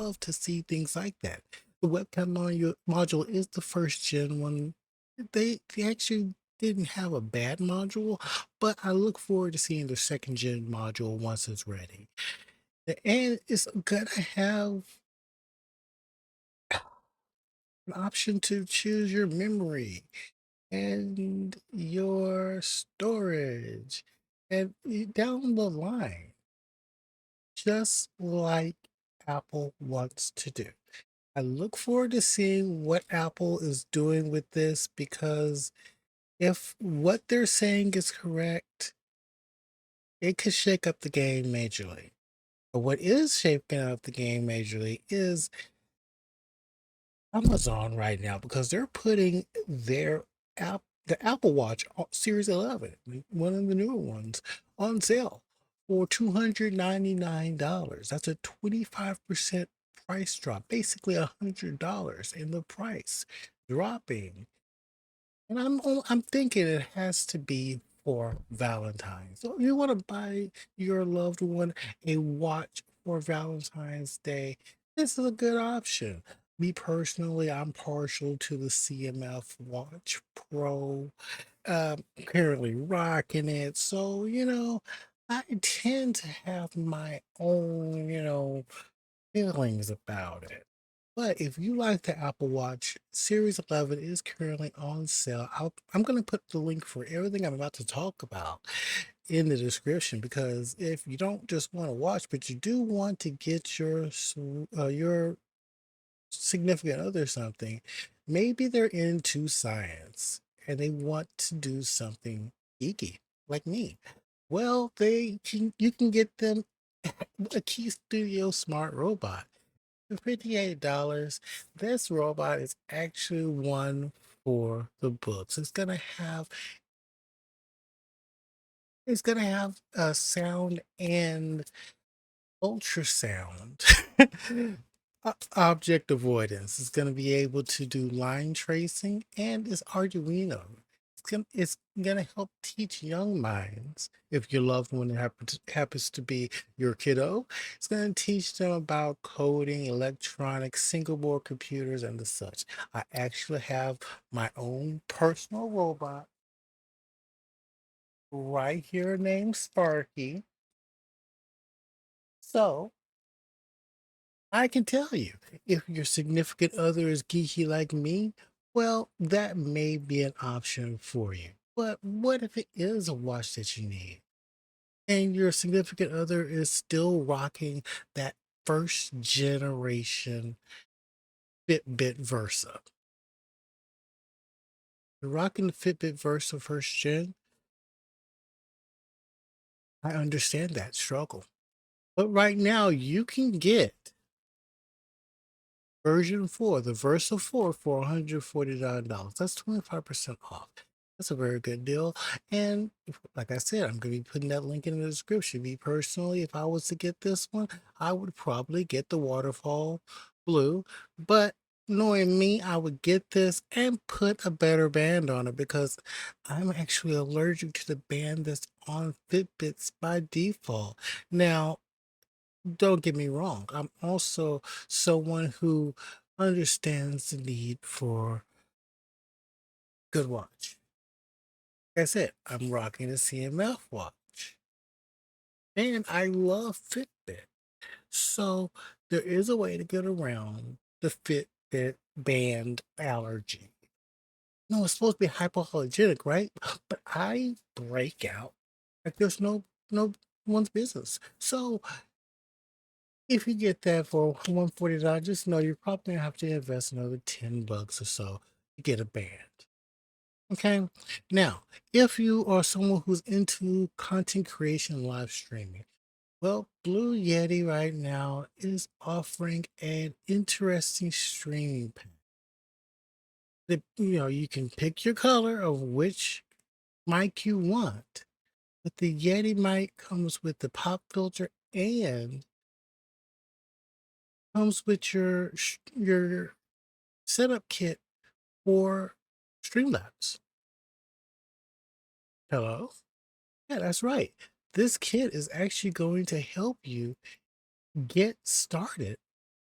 love to see things like that. The webcam module is the first gen one. They actually didn't have a bad module, but I look forward to seeing the second gen module once it's ready. And it's gonna have an option to choose your memory and your storage and down the line, just like Apple wants to do. I look forward to seeing what Apple is doing with this because if what they're saying is correct, it could shake up the game majorly. But what is shaking up the game majorly is Amazon right now because they're putting their the Apple Watch Series 11, one of the newer ones, on sale for $299. That's a 25% price drop, basically $100 in the price dropping. And I'm thinking it has to be for Valentine's. So if you want to buy your loved one a watch for Valentine's Day, this is a good option. Me personally, I'm partial to the CMF Watch Pro. Currently rocking it. So, I tend to have my own, feelings about it. But if you like the Apple Watch, Series 11 is currently on sale. I'm going to put the link for everything I'm about to talk about in the description because if you don't just want to watch, but you do want to get your significant other something, maybe they're into science and they want to do something geeky like me. Well, you can get them a Key Studio Smart Robot. For $58, this robot is actually one for the books. It's gonna have a sound and ultrasound object avoidance. It's going to be able to do line tracing and it's Arduino. It's gonna help teach young minds. If your loved one happens to be your kiddo, it's gonna teach them about coding, electronics, single board computers, and the such. I actually have my own personal robot right here named Sparky. So I can tell you, if your significant other is geeky like me, well, that may be an option for you. But what if it is a watch that you need and your significant other is still rocking that first generation Fitbit Versa? You're rocking the Fitbit Versa first gen. I understand that struggle. But right now, you can get version 4, the Versa 4 for $149. That's 25% off. That's a very good deal. And like I said, I'm going to be putting that link in the description. Me personally, if I was to get this one, I would probably get the waterfall blue. But knowing me, I would get this and put a better band on it because I'm actually allergic to the band that's on Fitbits by default. Now, don't get me wrong, I'm also someone who understands the need for good watch. Like I said, I'm rocking a CMF watch. And I love Fitbit. So there is a way to get around the Fitbit band allergy. No, it's supposed to be hypoallergenic, right? But I break out like there's no one's business. So if you get that for $149, just know you're probably gonna have to invest another $10 or so to get a band. Okay. Now, if you are someone who's into content creation and live streaming, well, Blue Yeti right now is offering an interesting streaming pack. You can pick your color of which mic you want, but the Yeti mic comes with the pop filter and comes with your setup kit for Streamlabs. Hello? Yeah, that's right. This kit is actually going to help you get started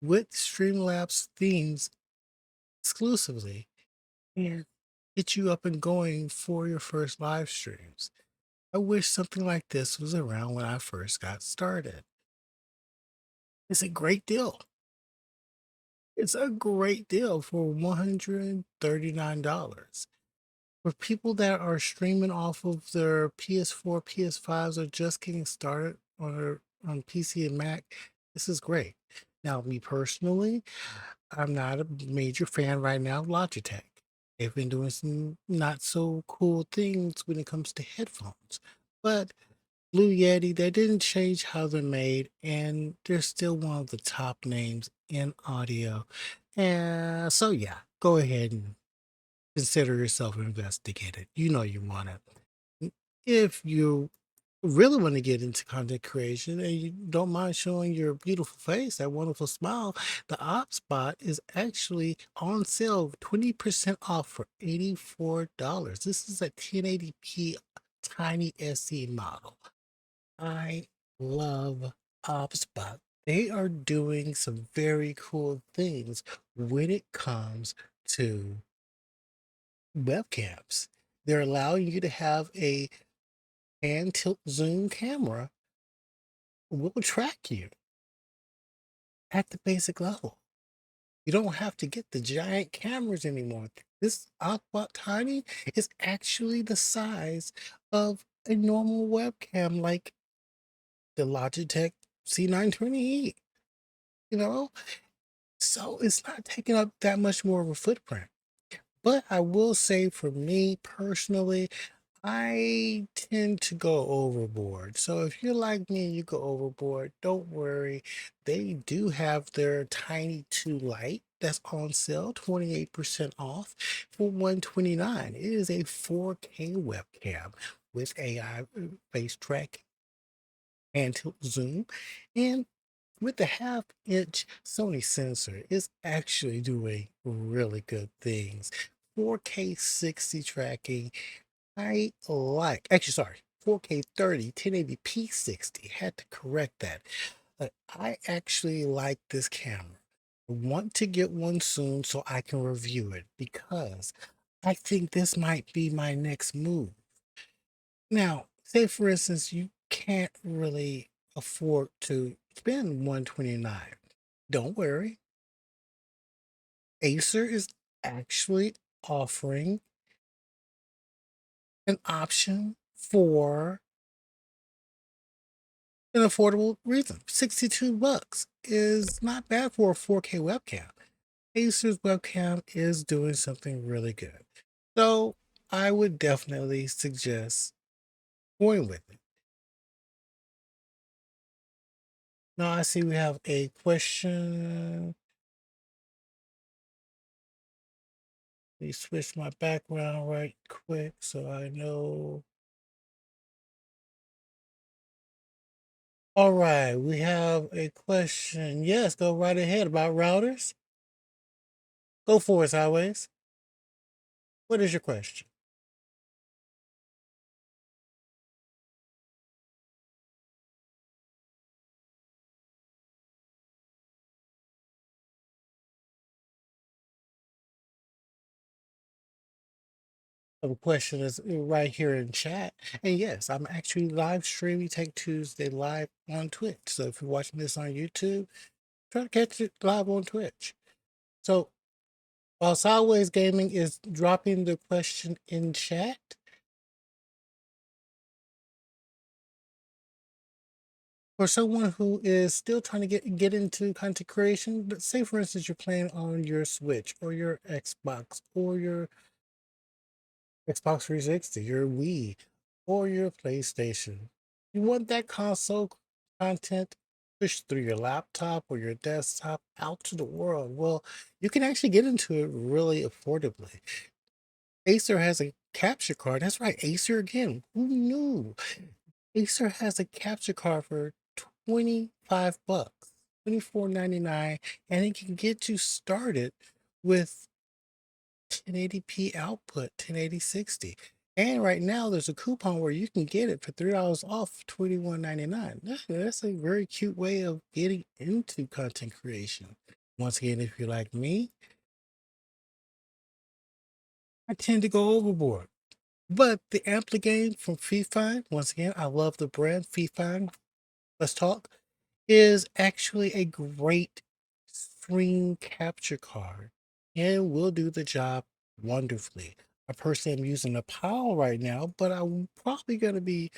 with Streamlabs themes exclusively and get you up and going for your first live streams. I wish something like this was around when I first got started. It's a great deal. It's a great deal for $139. For people that are streaming off of their PS4, PS5s, or just getting started on PC and Mac, this is great. Now, me personally, I'm not a major fan right now of Logitech. They've been doing some not so cool things when it comes to headphones. But Blue Yeti, they didn't change how they're made, and they're still one of the top names in audio. And so, yeah, go ahead and consider yourself investigated. You know you want it. If you really want to get into content creation and you don't mind showing your beautiful face, that wonderful smile, the OpSpot is actually on sale 20% off for $84. This is a 1080p tiny SE model. I love OpSpot. They are doing some very cool things when it comes to webcams. They're allowing you to have a pan tilt zoom camera will track you at the basic level. You don't have to get the giant cameras anymore. This Aqua Tiny is actually the size of a normal webcam, like the Logitech C920E, you know? So it's not taking up that much more of a footprint. But I will say for me personally, I tend to go overboard. So if you're like me and you go overboard, don't worry. They do have their Tiny 2 Lite that's on sale, 28% off for 129. It is a 4K webcam with AI face track and tilt zoom, and with the half-inch Sony sensor, it's actually doing really good things. 4K 60 tracking, I like, actually, sorry, 4K 30, 1080p 60. Had to correct that. But I actually like this camera. I want to get one soon so I can review it because I think this might be my next move. Now, say for instance, you can't really afford to spend 129. Don't worry. Acer is actually offering an option for an affordable reason. 62 bucks is not bad for a 4K webcam. Acer's webcam is doing something really good. So I would definitely suggest going with it. Now I see we have a question. Let me switch my background right quick so I know. All right, we have a question. Yes, go right ahead about routers. Go for it, Sideways. What is your question? The question is right here in chat. And yes, I'm actually live streaming Take Tuesday live on Twitch. So if you're watching this on YouTube, try to catch it live on Twitch. So while Sideways Gaming is dropping the question in chat, for someone who is still trying to get into content creation, let's say for instance you're playing on your Switch or your Xbox or your Xbox 360, your Wii, or your PlayStation. You want that console content pushed through your laptop or your desktop out to the world. Well, you can actually get into it really affordably. Acer has a capture card. That's right, Acer again. Who knew? Acer has a capture card for 25 bucks, 24.99, and it can get you started with 1080p output, 1080/60. And right now there's a coupon where you can get it for $3 off, 21.99. That's a very cute way of getting into content creation. Once again, if you're like me, I tend to go overboard. But the Amplify from FIFA, once again, I love the brand FIFA. Let's talk. Is actually a great screen capture card and will do the job wonderfully. I personally am using a PAL right now, but I'm probably going to be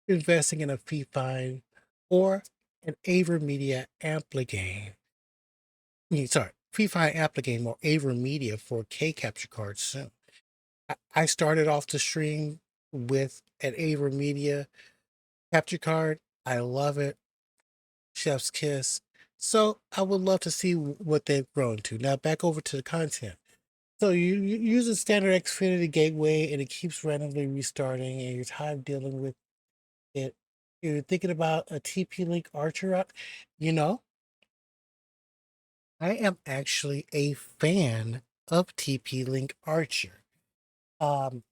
investing in a FIFA or an AverMedia Amplify. Sorry, FIFA Amplify or AverMedia for K capture cards soon. I started off the stream with an AverMedia capture card. I love it. Chef's kiss. So I would love to see what they've grown to. Now back over to the content. So you use a standard Xfinity gateway and it keeps randomly restarting and you're tired of dealing with it. You're thinking about a TP-Link Archer route. You know, I am actually a fan of TP-Link Archer. Um,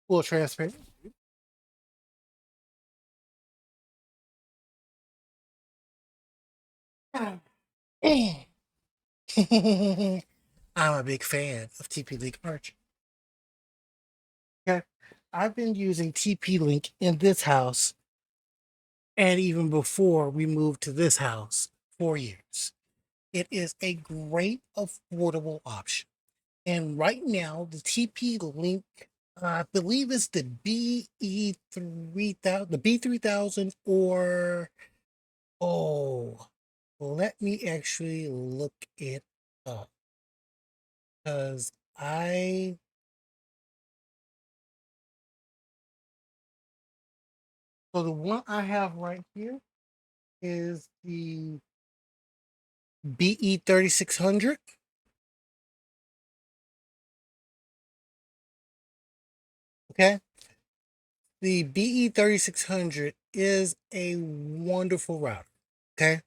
full transparent. I'm a big fan of TP-Link Archer. Okay. I've been using TP-Link in this house and even before we moved to this house 4 years. It is a great affordable option. And right now, the TP-Link, I believe it's the BE3000, the B3000, or, oh, let me actually look it up because I, so the one I have right here is the BE3600. Okay. The BE3600 is a wonderful router. Okay.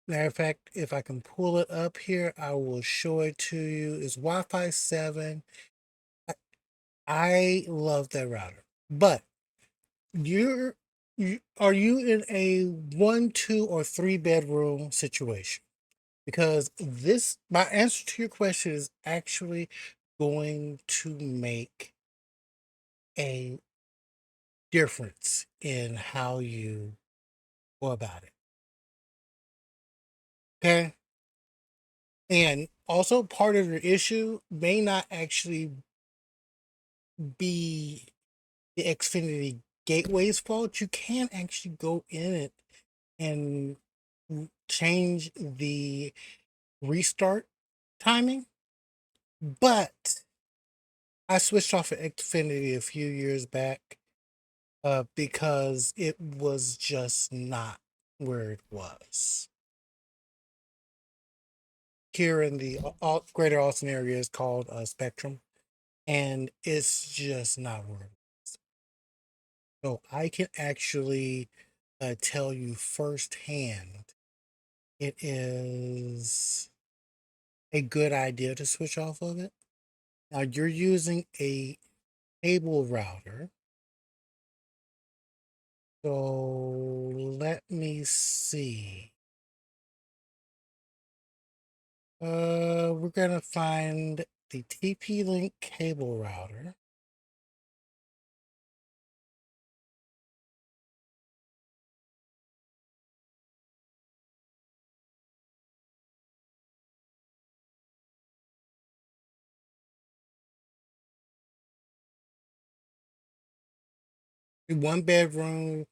Matter of fact, if I can pull it up here, I will show it to you. It's Wi-Fi 7. I, I love that router. But are you in a 1, 2, or 3 bedroom situation? Because this, my answer to your question is actually going to make a difference in how you go about it. Okay. And also, part of your issue may not actually be the Xfinity Gateway's fault. You can actually go in it and change the restart timing. But I switched off of Xfinity a few years back because it was just not where it was. Here in the greater Austin area is called Spectrum, and it's just not where it is. So I can actually tell you firsthand, it is a good idea to switch off of it. Now you're using a cable router. So let me see. We're gonna find the TP-Link cable router. The 1 bedroom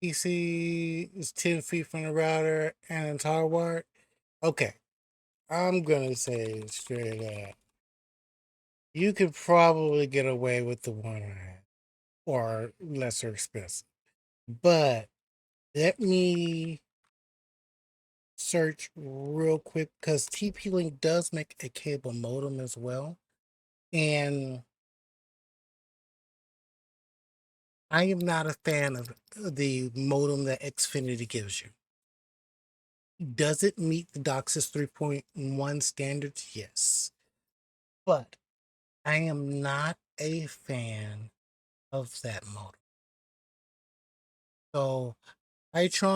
PC is 10 feet from the router and it's hardwired. Okay, I'm gonna say straight up, you could probably get away with the one I have, or lesser expensive. But let me search real quick because TP-Link does make a cable modem as well. And I am not a fan of the modem that Xfinity gives you. Does it meet the DOCSIS 3.1 standards? Yes. But I am not a fan of that modem. So Hytron